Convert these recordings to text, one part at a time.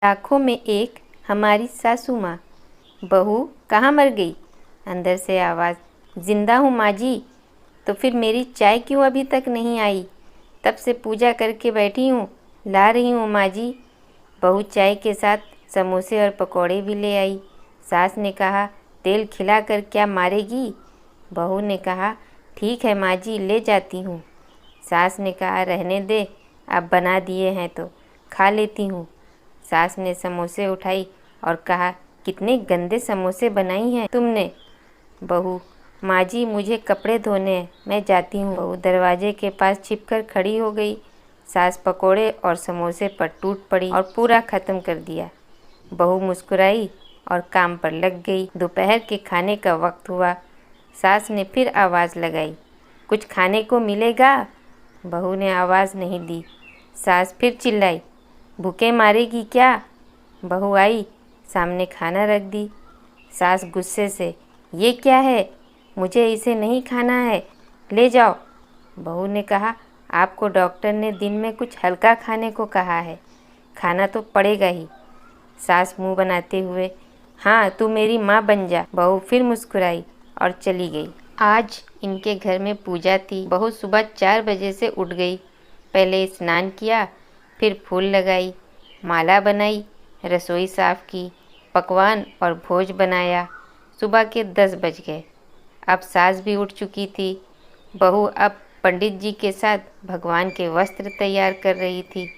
लाखों में एक हमारी सासू माँ। बहू कहाँ मर गई? अंदर से आवाज़, जिंदा हूँ माँ जी। तो फिर मेरी चाय क्यों अभी तक नहीं आई? तब से पूजा करके बैठी हूँ, ला रही हूँ माँ जी। बहू चाय के साथ समोसे और पकौड़े भी ले आई। सास ने कहा, तेल खिलाकर क्या मारेगी? बहू ने कहा, ठीक है माँ जी, ले जाती हूँ। सास ने कहा, रहने दे, अब बना दिए हैं तो खा लेती हूँ। सास ने समोसे उठाई और कहा, कितने गंदे समोसे बनाई हैं तुमने। बहू, माँ जी मुझे कपड़े धोने हैं, मैं जाती हूँ। बहू दरवाजे के पास छिपकर खड़ी हो गई। सास पकोड़े और समोसे पर टूट पड़ी और पूरा ख़त्म कर दिया। बहू मुस्कुराई और काम पर लग गई। दोपहर के खाने का वक्त हुआ। सास ने फिर आवाज़ लगाई, कुछ खाने को मिलेगा? बहू ने आवाज़ नहीं दी। सास फिर चिल्लाई, भूखे मारेगी क्या? बहू आई, सामने खाना रख दी। सास गुस्से से, ये क्या है? मुझे इसे नहीं खाना है, ले जाओ। बहू ने कहा, आपको डॉक्टर ने दिन में कुछ हल्का खाने को कहा है, खाना तो पड़ेगा ही। सास मुंह बनाते हुए, हाँ तू मेरी माँ बन जा। बहू फिर मुस्कुराई और चली गई। आज इनके घर में पूजा थी। बहू सुबह 4 बजे से उठ गई। पहले स्नान किया, फिर फूल लगाई, माला बनाई, रसोई साफ की, पकवान और भोज बनाया। सुबह के 10 बज गए। अब सास भी उठ चुकी थी। बहू अब पंडित जी के साथ भगवान के वस्त्र तैयार कर रही थी।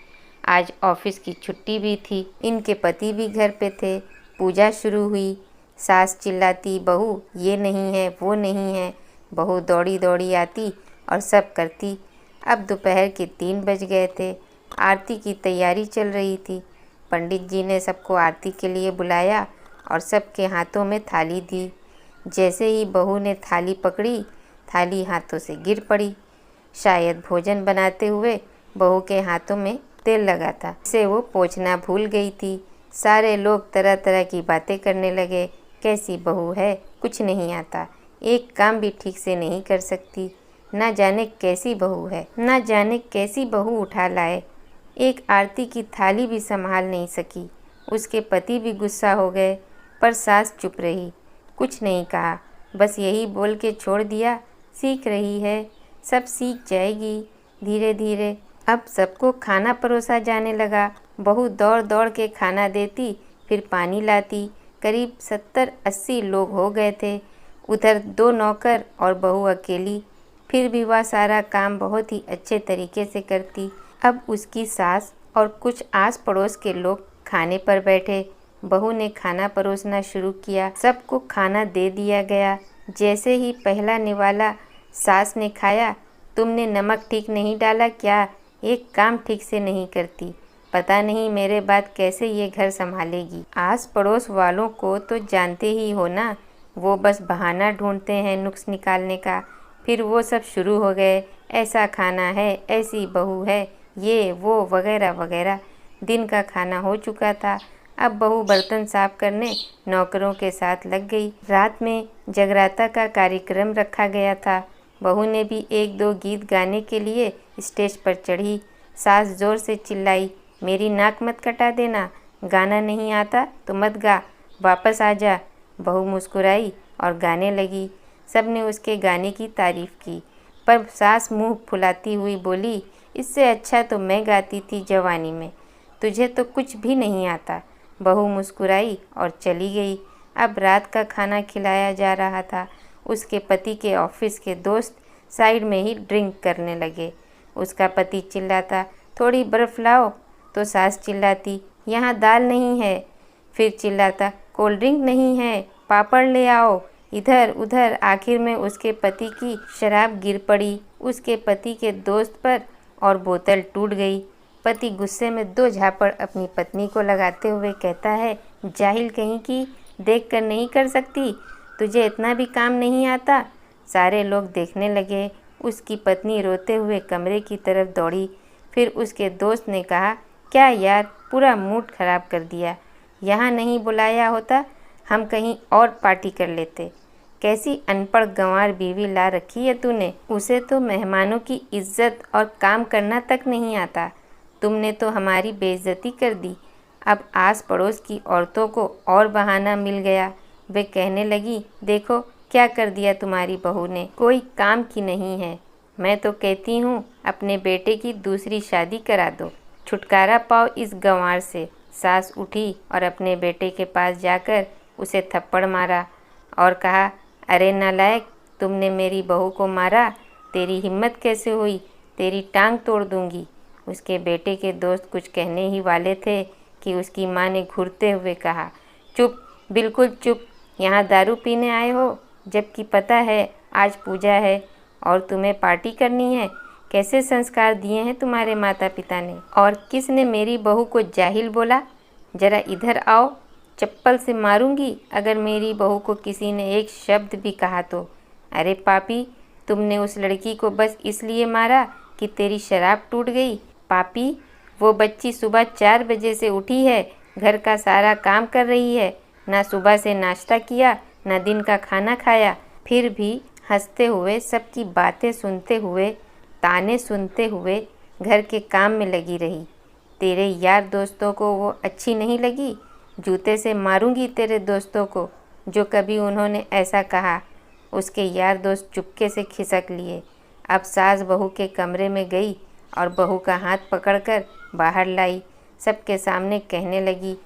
आज ऑफिस की छुट्टी भी थी। इनके पति भी घर पे थे। पूजा शुरू हुई। सास चिल्लाती, बहू ये नहीं है, वो नहीं है। बहू दौड़ी दौड़ी आती और सब करती। अब दोपहर के 3 बज गए थे। आरती की तैयारी चल रही थी। पंडित जी ने सबको आरती के लिए बुलाया और सबके हाथों में थाली दी। जैसे ही बहू ने थाली पकड़ी, थाली हाथों से गिर पड़ी। शायद भोजन बनाते हुए बहू के हाथों में तेल लगा था, इसे वो पोंछना भूल गई थी। सारे लोग तरह तरह की बातें करने लगे। कैसी बहू है, कुछ नहीं आता, एक काम भी ठीक से नहीं कर सकती, ना जाने कैसी बहू है, ना जाने कैसी बहू उठा लाए, एक आरती की थाली भी संभाल नहीं सकी। उसके पति भी गुस्सा हो गए, पर सास चुप रही, कुछ नहीं कहा, बस यही बोल के छोड़ दिया, सीख रही है, सब सीख जाएगी धीरे धीरे। अब सबको खाना परोसा जाने लगा। बहू दौड़ दौड़ के खाना देती, फिर पानी लाती। करीब 70-80 लोग हो गए थे। उधर 2 नौकर और बहू अकेली। फिर भी वह सारा काम बहुत ही अच्छे तरीके से करती। अब उसकी सास और कुछ आस पड़ोस के लोग खाने पर बैठे। बहू ने खाना परोसना शुरू किया। सबको खाना दे दिया गया। जैसे ही पहला निवाला सास ने खाया, तुमने नमक ठीक नहीं डाला क्या? एक काम ठीक से नहीं करती, पता नहीं मेरे बाद कैसे ये घर संभालेगी। आस पड़ोस वालों को तो जानते ही हो ना, वो बस बहाना ढूंढते हैं नुक्स निकालने का। फिर वो सब शुरू हो गए, ऐसा खाना है, ऐसी बहू है, ये वो वगैरह वगैरह। दिन का खाना हो चुका था। अब बहू बर्तन साफ करने नौकरों के साथ लग गई। रात में जगराता का कार्यक्रम रखा गया था। बहू ने भी 1-2 गीत गाने के लिए स्टेज पर चढ़ी। सास जोर से चिल्लाई, मेरी नाक मत कटा देना, गाना नहीं आता तो मत गा, वापस आ जा। बहू मुस्कुराई और गाने लगी। सबने उसके गाने की तारीफ की, पर सास मुंह फुलाती हुई बोली, इससे अच्छा तो मैं गाती थी जवानी में, तुझे तो कुछ भी नहीं आता। बहू मुस्कुराई और चली गई। अब रात का खाना खिलाया जा रहा था। उसके पति के ऑफिस के दोस्त साइड में ही ड्रिंक करने लगे। उसका पति चिल्लाता, थोड़ी बर्फ़ लाओ, तो सास चिल्लाती, यहाँ दाल नहीं है। फिर चिल्लाता, कोल्ड ड्रिंक नहीं है, पापड़ ले आओ। इधर उधर आखिर में उसके पति की शराब गिर पड़ी उसके पति के दोस्त पर और बोतल टूट गई। पति गुस्से में 2 झापड़ अपनी पत्नी को लगाते हुए कहता है, जाहिल कहीं की, देख कर नहीं कर सकती, तुझे इतना भी काम नहीं आता। सारे लोग देखने लगे। उसकी पत्नी रोते हुए कमरे की तरफ दौड़ी। फिर उसके दोस्त ने कहा, क्या यार, पूरा मूड खराब कर दिया, यहाँ नहीं बुलाया होता, हम कहीं और पार्टी कर लेते। कैसी अनपढ़ गंवार बीवी ला रखी है तूने, उसे तो मेहमानों की इज्जत और काम करना तक नहीं आता। तुमने तो हमारी बेइज्जती कर दी। अब आस पड़ोस की औरतों को और बहाना मिल गया। वे कहने लगी, देखो क्या कर दिया तुम्हारी बहू ने, कोई काम की नहीं है। मैं तो कहती हूँ अपने बेटे की दूसरी शादी करा दो, छुटकारा पाओ इस गंवार से। सास उठी और अपने बेटे के पास जाकर उसे थप्पड़ मारा और कहा, अरे नालायक, तुमने मेरी बहू को मारा, तेरी हिम्मत कैसे हुई, तेरी टांग तोड़ दूंगी। उसके बेटे के दोस्त कुछ कहने ही वाले थे कि उसकी माँ ने घूरते हुए कहा, चुप, बिल्कुल चुप, यहाँ दारू पीने आए हो, जबकि पता है आज पूजा है और तुम्हें पार्टी करनी है। कैसे संस्कार दिए हैं तुम्हारे माता पिता ने, और किसने मेरी बहू को जाहिल बोला? जरा इधर आओ, चप्पल से मारूंगी अगर मेरी बहू को किसी ने एक शब्द भी कहा तो। अरे पापी, तुमने उस लड़की को बस इसलिए मारा कि तेरी शराब टूट गई। पापी, वो बच्ची सुबह 4 बजे से उठी है, घर का सारा काम कर रही है, ना सुबह से नाश्ता किया, ना दिन का खाना खाया, फिर भी हंसते हुए, सबकी बातें सुनते हुए, ताने सुनते हुए घर के काम में लगी रही। तेरे यार दोस्तों को वो अच्छी नहीं लगी? जूते से मारूंगी तेरे दोस्तों को जो कभी उन्होंने ऐसा कहा। उसके यार दोस्त चुपके से खिसक लिए। अब सास बहू के कमरे में गई और बहू का हाथ पकड़कर बाहर लाई। सबके सामने कहने लगी,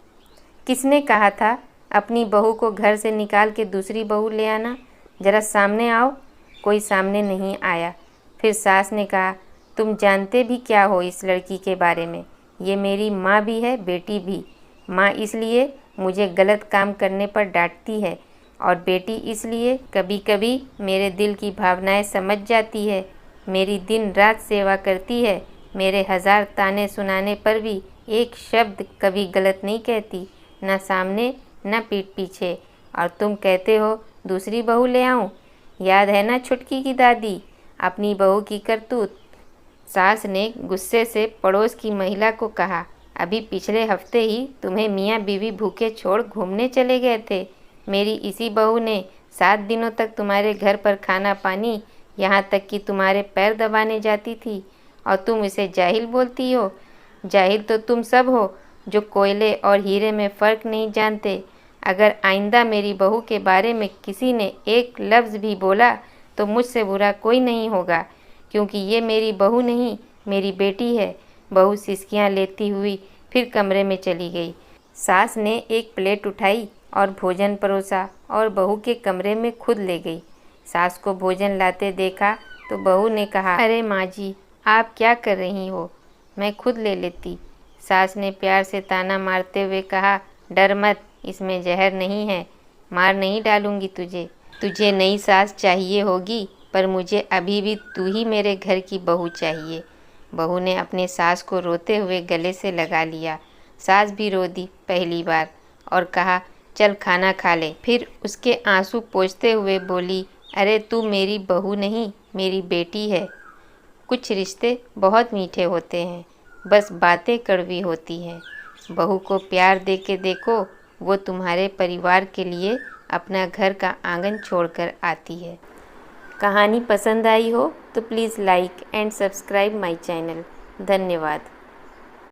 किसने कहा था अपनी बहू को घर से निकाल के दूसरी बहू ले आना? ज़रा सामने आओ। कोई सामने नहीं आया। फिर सास ने कहा, तुम जानते भी क्या हो इस लड़की के बारे में? ये मेरी माँ भी है, बेटी भी। माँ इसलिए मुझे गलत काम करने पर डांटती है और बेटी इसलिए कभी कभी मेरे दिल की भावनाएं समझ जाती है। मेरी दिन रात सेवा करती है, मेरे 1000 ताने सुनाने पर भी एक शब्द कभी गलत नहीं कहती, ना सामने ना पीठ पीछे। और तुम कहते हो दूसरी बहू ले आऊं? याद है ना छुटकी की दादी, अपनी बहू की करतूत। सास ने गुस्से से पड़ोस की महिला को कहा, अभी पिछले हफ्ते ही तुम्हें मियाँ बीवी भूखे छोड़ घूमने चले गए थे। मेरी इसी बहू ने 7 दिनों तक तुम्हारे घर पर खाना पानी, यहाँ तक कि तुम्हारे पैर दबाने जाती थी, और तुम इसे जाहिल बोलती हो। जाहिल तो तुम सब हो जो कोयले और हीरे में फ़र्क नहीं जानते। अगर आइंदा मेरी बहू के बारे में किसी ने एक लफ्ज़ भी बोला तो मुझसे बुरा कोई नहीं होगा, क्योंकि ये मेरी बहू नहीं, मेरी बेटी है। बहू सिसकियाँ लेती हुई फिर कमरे में चली गई। सास ने एक प्लेट उठाई और भोजन परोसा और बहू के कमरे में खुद ले गई। सास को भोजन लाते देखा तो बहू ने कहा, अरे माँ जी, आप क्या कर रही हो, मैं खुद ले लेती। सास ने प्यार से ताना मारते हुए कहा, डर मत, इसमें जहर नहीं है, मार नहीं डालूंगी तुझे। तुझे नई सास चाहिए होगी, पर मुझे अभी भी तू ही मेरे घर की बहू चाहिए। बहू ने अपने सास को रोते हुए गले से लगा लिया। सास भी रो दी पहली बार और कहा, चल खाना खा ले। फिर उसके आंसू पोंछते हुए बोली, अरे तू मेरी बहू नहीं, मेरी बेटी है। कुछ रिश्ते बहुत मीठे होते हैं, बस बातें कड़वी होती हैं। बहू को प्यार दे के देखो, वो तुम्हारे परिवार के लिए अपना घर का आंगन छोड़कर आती है। कहानी पसंद आई हो तो please like and subscribe my channel. धन्यवाद।